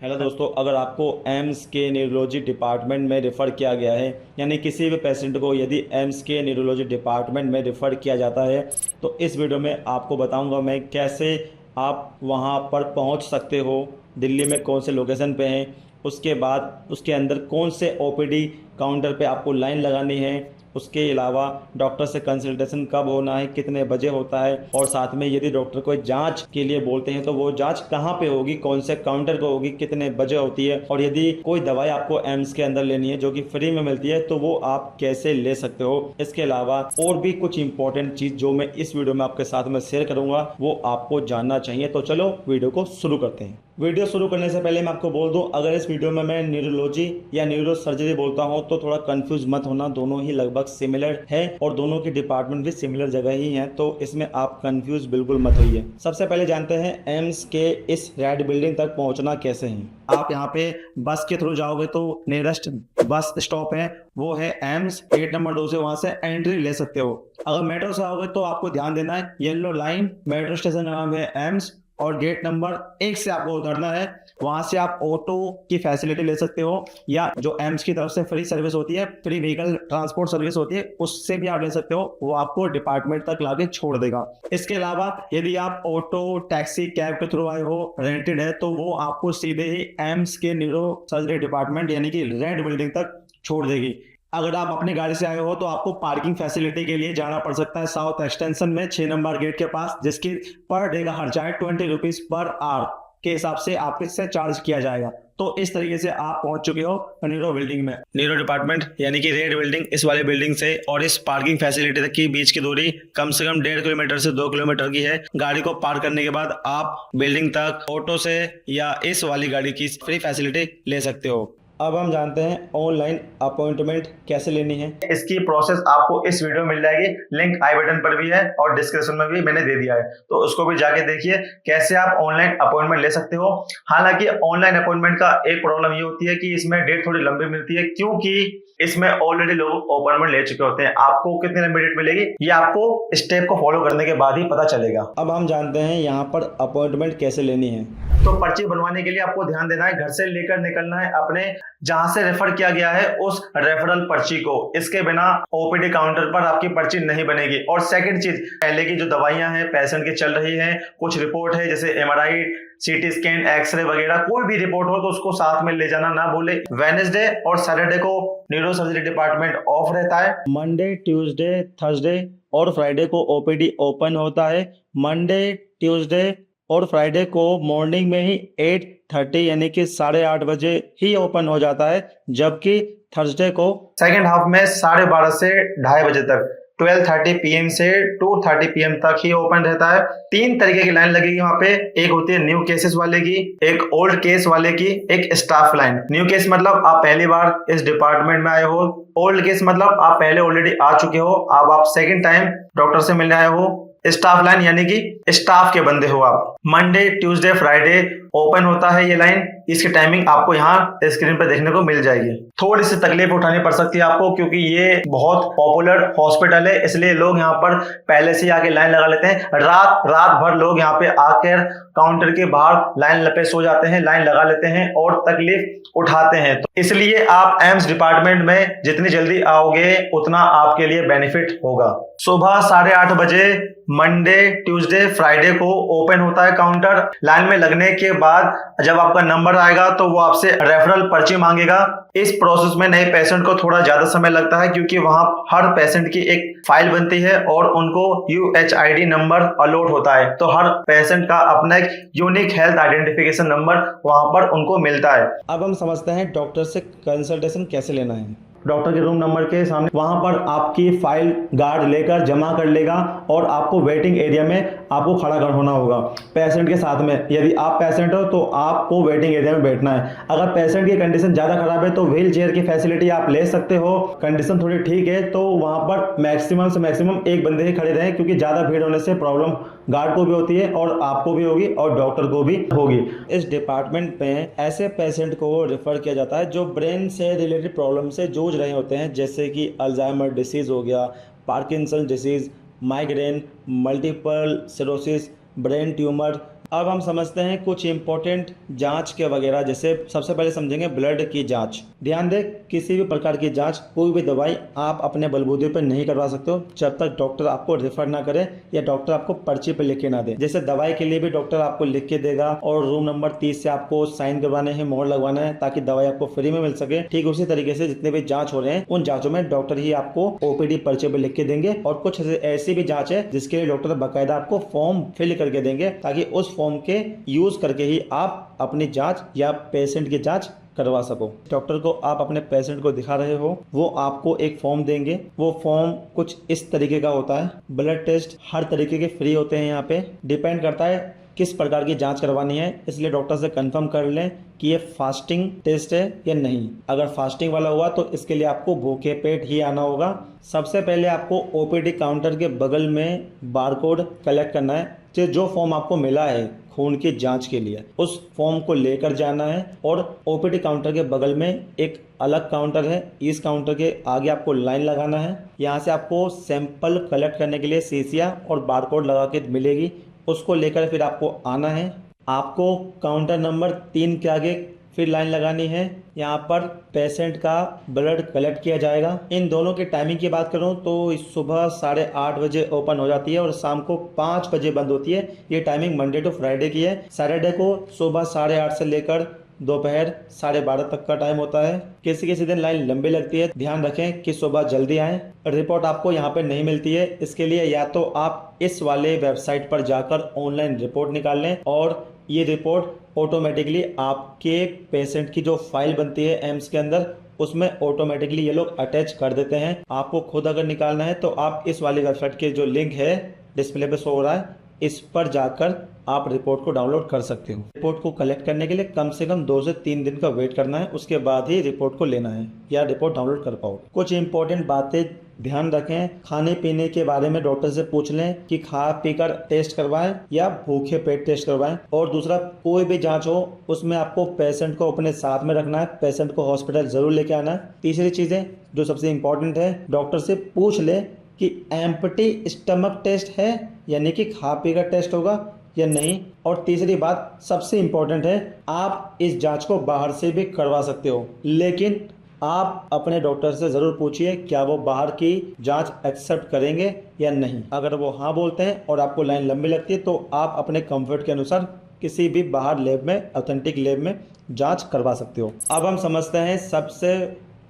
Hello दोस्तों, अगर आपको एम्स के न्यूरोलॉजी डिपार्टमेंट में रेफ़र किया गया है, यानी किसी भी पेशेंट को यदि एम्स के न्यूरोलॉजी डिपार्टमेंट में रेफ़र किया जाता है, तो इस वीडियो में आपको बताऊंगा मैं कैसे आप वहां पर पहुंच सकते हो। दिल्ली में कौन से लोकेशन पे हैं, उसके बाद उसके अंदर कौन से ओपीडी काउंटर पे आपको लाइन लगानी है, उसके अलावा डॉक्टर से कंसल्टेशन कब होना है, कितने बजे होता है, और साथ में यदि डॉक्टर कोई जांच के लिए बोलते हैं तो वो जांच कहाँ पे होगी, कौन से काउंटर पे होगी, कितने बजे होती है, और यदि कोई दवाई आपको एम्स के अंदर लेनी है जो कि फ्री में मिलती है तो वो आप कैसे ले सकते हो। इसके अलावा और भी कुछ इंपॉर्टेंट चीज जो मैं इस वीडियो में आपके साथ में शेयर करूंगा वो आपको जानना चाहिए। तो चलो वीडियो को शुरू करते हैं। वीडियो शुरू करने से पहले मैं आपको बोल दूं, अगर इस वीडियो में मैं न्यूरोलॉजी या न्यूरो सर्जरी बोलता हूं तो थोड़ा कंफ्यूज मत होना, दोनों ही लगभग सिमिलर है और दोनों की डिपार्टमेंट भी सिमिलर जगह ही है, तो इसमें आप कंफ्यूज बिल्कुल मत होइए। सबसे पहले जानते हैं एम्स के इस रेड बिल्डिंग तक पहुंचना कैसे है। आप यहाँ पे बस के थ्रू जाओगे तो नियरेस्ट बस स्टॉप है वो है एम्स, गेट नंबर 2 से वहां से एंट्री ले सकते हो। अगर मेट्रो से आओगे तो आपको ध्यान देना है, येलो लाइन मेट्रो स्टेशन का नाम है एम्स और गेट नंबर 1 से आपको उतरना है। वहां से आप ऑटो की फैसिलिटी ले सकते हो या जो एम्स की तरफ से फ्री सर्विस होती है, फ्री व्हीकल ट्रांसपोर्ट सर्विस होती है, उससे भी आप ले सकते हो। वो आपको डिपार्टमेंट तक लाके छोड़ देगा। इसके अलावा यदि आप ऑटो टैक्सी कैब के थ्रू आए हो, रेंटेड है, तो वो आपको सीधे ही एम्स के न्यूरो सर्जरी डिपार्टमेंट यानी कि रेड बिल्डिंग तक छोड़ देगी। अगर आप अपनी गाड़ी से आए हो तो आपको पार्किंग फैसिलिटी के लिए जाना पड़ सकता है साउथ एक्सटेंशन में 6 नंबर गेट के पास, जिसकी पर डे का खर्चा है 20 रुपीज पर आवर के हिसाब से आपके से चार्ज किया जाएगा। तो इस तरीके से आप पहुंच चुके हो नीरो बिल्डिंग में। नीरो डिपार्टमेंट यानी कि रेड बिल्डिंग, इस वाले बिल्डिंग से और इस पार्किंग फैसिलिटी तक की बीच की दूरी कम से कम 1.5 किलोमीटर से 2 किलोमीटर की है। गाड़ी को पार्क करने के बाद आप बिल्डिंग तक ऑटो से या इस वाली गाड़ी की फ्री फैसिलिटी ले सकते हो। अब हम जानते हैं ऑनलाइन अपॉइंटमेंट कैसे लेनी है। इसकी प्रोसेस आपको इस वीडियो में मिल जाएगी, लिंक आई बटन पर भी है और डिस्क्रिप्शन में भी मैंने दे दिया है, तो उसको भी जाके देखिए कैसे आप ऑनलाइन अपॉइंटमेंट ले सकते हो। हालांकि ऑनलाइन अपॉइंटमेंट का एक प्रॉब्लम ये होती है कि इसमें डेट थोड़ी लंबी मिलती है, क्योंकि इसमें ऑलरेडी लोग अपॉइंटमेंट ले चुके होते हैं। आपको कितनी लंबी डेट मिलेगी ये आपको स्टेप को फॉलो करने के बाद ही पता चलेगा। अब हम जानते हैं यहाँ पर अपॉइंटमेंट कैसे लेनी है। तो पर्ची बनवाने के लिए आपको ध्यान देना है, घर से लेकर निकलना है अपने जहां से रेफर किया गया है उस रेफरल पर्ची को। इसके बिना ओपीडी काउंटर पर आपकी पर्ची नहीं बनेगी। और सेकंड चीज, पहले की जो दवाइयां हैं पेशेंट की चल रही हैं, कुछ रिपोर्ट है जैसे एमआरआई, सीटी स्कैन, एक्सरे वगैरह, कोई भी रिपोर्ट हो तो उसको साथ में ले जाना ना भूले। वेडनेसडे और सैटरडे को न्यूरो सर्जरी डिपार्टमेंट ऑफ रहता है। मंडे, ट्यूसडे, थर्सडे और फ्राइडे को ओपीडी ओपन होता है। मंडे, ट्यूसडे और फ्राइडे को मॉर्निंग में ही 8:30 यानी कि 8:30 बजे ही ओपन हो जाता है, जबकि थर्सडे को सेकेंड हाफ में 12:30 से 2:30 बजे तक, 12:30 PM से 2:30 PM तक ही ओपन रहता है। 3 तरीके की लाइन लगेगी वहां पे। एक होती है न्यू केसेस वाले की, एक ओल्ड केस वाले की, एक स्टाफ लाइन। न्यू केस मतलब आप पहली बार इस डिपार्टमेंट में आए हो। ओल्ड केस मतलब आप पहले ऑलरेडी आ चुके हो, अब आप सेकेंड टाइम डॉक्टर से मिलने आए हो। स्टाफ लाइन यानी कि स्टाफ के बंदे हो आप। मंडे, ट्यूसडे, फ्राइडे ओपन होता है ये लाइन। इसकी टाइमिंग आपको यहाँ स्क्रीन पर देखने को मिल जाएगी। थोड़ी सी तकलीफ उठानी पड़ सकती है आपको, क्योंकि ये बहुत पॉपुलर हॉस्पिटल है, इसलिए लोग यहाँ पर पहले से आके लाइन लगा लेते हैं। रात रात भर लोग यहाँ पे आकर काउंटर के बाहर लाइन लपे सो जाते हैं, लाइन लगा लेते हैं और तकलीफ उठाते हैं। तो इसलिए आप एम्स डिपार्टमेंट में जितनी जल्दी आओगे उतना आपके लिए बेनिफिट होगा। सुबह 8:30 बजे मंडे, ट्यूसडे, फ्राइडे को ओपन होता है काउंटर। लाइन में लगने के बाद जब आपका नंबर आएगा तो वो आपसे रेफरल पर्ची मांगेगा। इस प्रोसेस में नए पेशेंट को थोड़ा ज्यादा समय लगता है, क्योंकि वहां हर पेशेंट की एक फाइल बनती है और उनको UHID नंबर अलॉट होता है। तो हर पेशेंट का अपना एक यूनिक हेल्थ आइडेंटिफिकेशन नंबर वहां पर उनको मिलता है। अब हम समझते हैं डॉक्टर से कंसल्टेशन कैसे लेना है। डॉक्टर के रूम नंबर के सामने वहां पर आपकी फाइल गार्ड लेकर जमा कर लेगा और आपको वेटिंग एरिया में आपको खड़ा कर होना होगा पेशेंट के साथ में। यदि आप पेशेंट हो तो आपको वेटिंग एरिया में बैठना है। अगर पेशेंट की कंडीशन ज़्यादा खराब है तो व्हील चेयर की फैसिलिटी आप ले सकते हो। कंडीशन थोड़ी ठीक है तो वहां पर मैक्सिमम से मैक्सिमम एक बंदे ही खड़े रहें, क्योंकि ज़्यादा भीड़ होने से प्रॉब्लम गार्ड को भी होती है और आपको भी होगी और डॉक्टर को भी होगी। इस डिपार्टमेंट में ऐसे पेशेंट को रेफर किया जाता है जो ब्रेन से रिलेटेड प्रॉब्लम से जूझ रहे होते हैं, जैसे कि अल्जाइमर डिसीज़ हो गया, Parkinson disease, migraine, multiple cirrhosis, brain tumour, अब हम समझते हैं कुछ इंपॉर्टेंट जांच के वगैरह। जैसे सबसे पहले समझेंगे ब्लड की जांच। ध्यान दें, किसी भी प्रकार की जांच, कोई भी दवाई आप अपने बलबूते पर नहीं करवा सकते हो जब तक डॉक्टर आपको रेफर ना करे या डॉक्टर आपको पर्ची पे लिख के ना दे। जैसे दवाई के लिए भी डॉक्टर आपको लिख के देगा और रूम नंबर 30 से आपको साइन करवाने हैं, मोहर लगवाना है ताकि दवाई आपको फ्री में मिल सके। ठीक उसी तरीके से जितने भी जांच हो रहे हैं उन जांचों में डॉक्टर ही आपको ओपीडी पर्चे पे लिख के देंगे। और कुछ ऐसी भी जांच है जिसके लिए डॉक्टर बाकायदा आपको फॉर्म फिल करके देंगे ताकि उस फॉर्म के यूज करके ही आप अपनी जांच या पेशेंट की जांच करवा सको। डॉक्टर को आप अपने पेशेंट को दिखा रहे हो, वो आपको एक फॉर्म देंगे। वो फॉर्म कुछ इस तरीके का होता है। ब्लड टेस्ट हर तरीके के फ्री होते हैं। यहाँ पे डिपेंड करता है किस प्रकार की जांच करवानी है, इसलिए डॉक्टर से कंफर्म कर लें कि ये फास्टिंग टेस्ट है या नहीं। अगर फास्टिंग वाला हुआ तो इसके लिए आपको भूखे पेट ही आना होगा। सबसे पहले आपको ओपीडी काउंटर के बगल में बारकोड कलेक्ट करना है। जो फॉर्म आपको मिला है खून की जांच के लिए, उस फॉर्म को लेकर जाना है और ओपीडी काउंटर के बगल में एक अलग काउंटर है, इस काउंटर के आगे आपको लाइन लगाना है। यहाँ से आपको सैंपल कलेक्ट करने के लिए शीशियाँ और बारकोड लगा के मिलेगी, उसको लेकर फिर आपको आना है। आपको काउंटर नंबर 3 के आगे फिर लाइन लगानी है। यहाँ पर पेशेंट का ब्लड कलेक्ट किया जाएगा। इन दोनों की टाइमिंग की बात करूँ तो सुबह 8:30 बजे ओपन हो जाती है और शाम को 5 बजे बंद होती है। ये टाइमिंग मंडे टू फ्राइडे की है। सैटरडे को सुबह 8:30 से लेकर दोपहर 12:30 तक का टाइम होता है। किसी किसी दिन लाइन लंबी लगती है। ध्यान रखें कि सुबह जल्दी आएं। रिपोर्ट आपको यहाँ पे नहीं मिलती है, इसके लिए या तो आप इस वाले वेबसाइट पर जाकर ऑनलाइन रिपोर्ट निकाल लें और ये रिपोर्ट ऑटोमेटिकली आपके पेशेंट की जो फाइल बनती है एम्स के अंदर उसमें ऑटोमेटिकली ये लोग अटैच कर देते हैं। आपको खुद अगर निकालना है तो आप इस वाली वेबसाइट के जो लिंक है डिस्प्ले पे शो हो रहा है, इस पर जाकर आप रिपोर्ट को डाउनलोड कर सकते हो। रिपोर्ट को कलेक्ट करने के लिए कम से कम 2 से 3 दिन का वेट करना है, उसके बाद ही रिपोर्ट को लेना है या रिपोर्ट डाउनलोड कर पाओ। कुछ इंपॉर्टेंट बातें ध्यान रखें। खाने पीने के बारे में डॉक्टर से पूछ लें कि खा पीकर टेस्ट करवाएं या भूखे पेट टेस्ट करवाएं। और दूसरा, कोई भी जांच हो उसमें आपको पेशेंट को अपने साथ में रखना है, पेशेंट को हॉस्पिटल जरूर लेके आना है। तीसरी चीजें जो सबसे इंपॉर्टेंट है, डॉक्टर से पूछ ले कि एम्प्टी स्टमक टेस्ट है, यानी कि खा पी कर टेस्ट होगा या नहीं। और तीसरी बात सबसे इम्पोर्टेंट है, आप इस जांच को बाहर से भी करवा सकते हो, लेकिन आप अपने डॉक्टर से ज़रूर पूछिए क्या वो बाहर की जांच एक्सेप्ट करेंगे या नहीं। अगर वो हाँ बोलते हैं और आपको लाइन लंबी लगती है तो आप अपने कंफर्ट के अनुसार किसी भी बाहर लैब में, ऑथेंटिक लैब में जांच करवा सकते हो। अब हम समझते हैं सबसे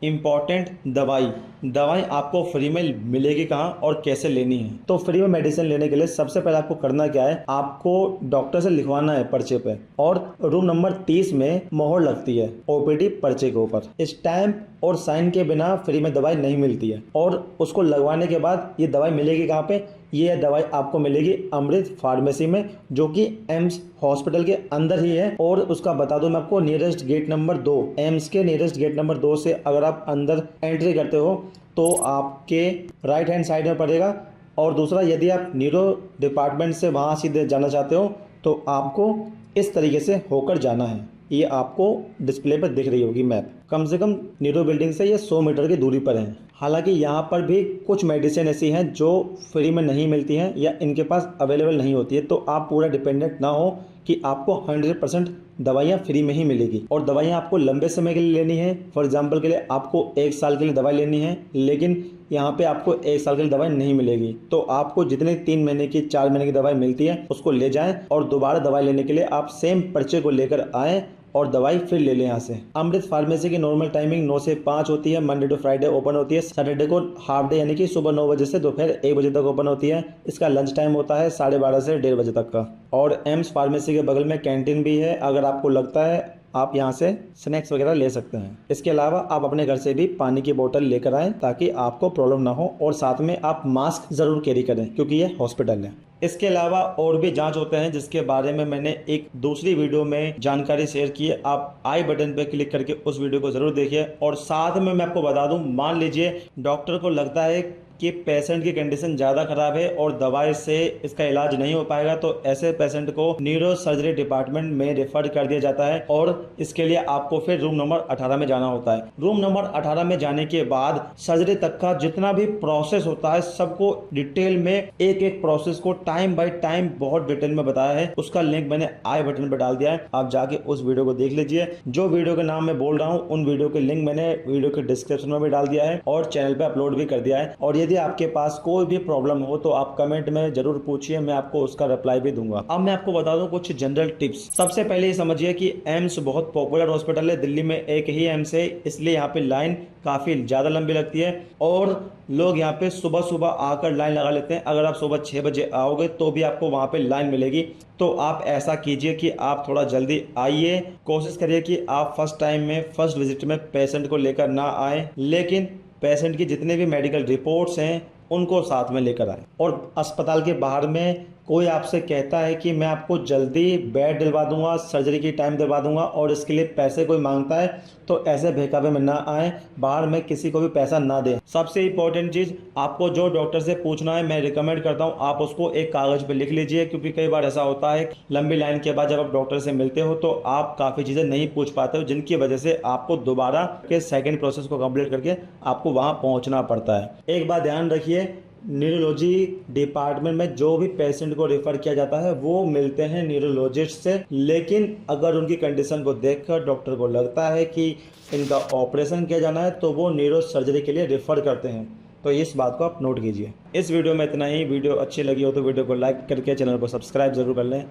इम्पॉर्टेंट दवाई आपको फ्री में मिलेगी कहाँ और कैसे लेनी है। तो फ्री में मेडिसिन लेने के लिए सबसे पहले आपको करना क्या है, आपको डॉक्टर से लिखवाना है पर्चे पे और रूम नंबर 30 में मोहर लगती है ओपीडी पर्चे के ऊपर। स्टैम्प और साइन के बिना फ्री में दवाई नहीं मिलती है। और उसको लगवाने के बाद ये दवाई मिलेगी कहाँ पे, ये दवाई आपको मिलेगी अमृत फार्मेसी में, जो कि एम्स हॉस्पिटल के अंदर ही है। और उसका बता दूं मैं आपको, नियरेस्ट गेट नंबर 2, एम्स के नियरेस्ट गेट नंबर 2 से अगर आप अंदर एंट्री करते हो तो आपके राइट हैंड साइड में पड़ेगा। और दूसरा, यदि आप न्यूरो डिपार्टमेंट से वहाँ सीधे जाना चाहते हो तो आपको इस तरीके से होकर जाना है। ये आपको डिस्प्ले पर दिख रही होगी मैप। कम से कम न्यूरो बिल्डिंग से ये 100 मीटर की दूरी पर है। हालांकि यहाँ पर भी कुछ मेडिसिन ऐसी हैं जो फ्री में नहीं मिलती हैं या इनके पास अवेलेबल नहीं होती है, तो आप पूरा डिपेंडेंट ना हो कि आपको 100% दवाइयाँ फ्री में ही मिलेगी। और दवाइयाँ आपको लंबे समय के लिए लेनी है। फॉर एग्जांपल के लिए आपको 1 साल के लिए दवाई लेनी है, लेकिन यहाँ पे आपको 1 साल के लिए दवाई नहीं मिलेगी। तो आपको जितने 3 महीने की 4 महीने की दवाई मिलती है उसको ले जाएं और दोबारा दवाई लेने के लिए आप सेम पर्चे को लेकर आएँ और दवाई फिर ले लें यहाँ से। अमृत फार्मेसी की नॉर्मल टाइमिंग 9 से 5 होती है। मंडे टू फ्राइडे ओपन होती है। सैटरडे को हाफ डे यानी कि सुबह 9 बजे से दोपहर 1 बजे तक ओपन होती है। इसका लंच टाइम होता है 12:30 से 1:30 बजे तक का। और एम्स फार्मेसी के बगल में कैंटीन भी है, अगर आपको लगता है आप यहाँ से स्नैक्स वगैरह ले सकते हैं। इसके अलावा आप अपने घर से भी पानी की बोतल लेकर आएँ ताकि आपको प्रॉब्लम ना हो। और साथ में आप मास्क ज़रूर कैरी करें क्योंकि ये हॉस्पिटल है। इसके अलावा और भी जांच होते हैं जिसके बारे में मैंने एक दूसरी वीडियो में जानकारी शेयर की है। आप आई बटन पर क्लिक करके उस वीडियो को ज़रूर देखिए। और साथ में मैं आपको बता दूं, मान लीजिए डॉक्टर को लगता है कि पेशेंट की कंडीशन ज़्यादा खराब है और दवाई से इसका इलाज नहीं हो पाएगा, तो ऐसे पेशेंट को न्यूरो सर्जरी डिपार्टमेंट में रेफर कर दिया जाता है और इसके लिए आपको फिर रूम नंबर 18 में जाना होता है। रूम नंबर 18 में जाने के बाद सर्जरी तक का जितना भी प्रोसेस होता है सबको डिटेल में एक एक प्रोसेस को टाइम बाय टाइम बहुत डिटेल में बताया है। उसका लिंक मैंने आई बटन पर डाल दिया है, आप जाके उस वीडियो को देख लीजिए। जो वीडियो के नाम मैं बोल रहा हूँ उन वीडियो के लिंक मैंने वीडियो के डिस्क्रिप्शन में भी डाल दिया है और चैनल पे अपलोड भी कर दिया है। और यदि आपके पास कोई भी प्रॉब्लम हो तो आप कमेंट में जरूर पूछिए, मैं आपको उसका रिप्लाई भी दूंगा। अब मैं आपको बता दूं कुछ जनरल टिप्स। सबसे पहले ये समझिए कि एम्स बहुत पॉपुलर हॉस्पिटल है, दिल्ली में एक ही एम्स है, इसलिए यहाँ पे लाइन काफी ज्यादा लंबी लगती है और लोग यहाँ पे सुबह सुबह आकर लाइन लगा लेते हैं। अगर आप सुबह 6 बजे आओगे तो भी आपको वहाँ पे लाइन मिलेगी। तो आप ऐसा कीजिए कि आप थोड़ा जल्दी आइए, कोशिश करिए कि आप फर्स्ट टाइम में फर्स्ट विजिट में पेशेंट को लेकर ना आए, लेकिन पेशेंट की जितने भी मेडिकल रिपोर्ट्स हैं उनको साथ में लेकर आए। और अस्पताल के बाहर में कोई आपसे कहता है कि मैं आपको जल्दी बेड दिलवा दूंगा, सर्जरी की टाइम दिलवा दूंगा और इसके लिए पैसे कोई मांगता है, तो ऐसे बहकावे में ना आए, बाहर में किसी को भी पैसा ना दें। सबसे इंपॉर्टेंट चीज़, आपको जो डॉक्टर से पूछना है मैं रिकमेंड करता हूँ आप उसको एक कागज़ पे लिख लीजिए, क्योंकि कई बार ऐसा होता है लंबी लाइन के बाद जब आप डॉक्टर से मिलते हो तो आप काफ़ी चीज़ें नहीं पूछ पाते हो, जिनकी वजह से आपको दोबारा के सेकेंड प्रोसेस को कंप्लीट करके आपको वहाँ पहुँचना पड़ता है। एक बात ध्यान रखिए, न्यूरोलॉजी डिपार्टमेंट में जो भी पेशेंट को रेफर किया जाता है वो मिलते हैं न्यूरोलॉजिस्ट से, लेकिन अगर उनकी कंडीशन को देखकर डॉक्टर को लगता है कि इनका ऑपरेशन किया जाना है तो वो न्यूरो सर्जरी के लिए रेफर करते हैं। तो इस बात को आप नोट कीजिए। इस वीडियो में इतना ही। वीडियो अच्छी लगी हो तो वीडियो को लाइक करके चैनल को सब्सक्राइब जरूर कर लें।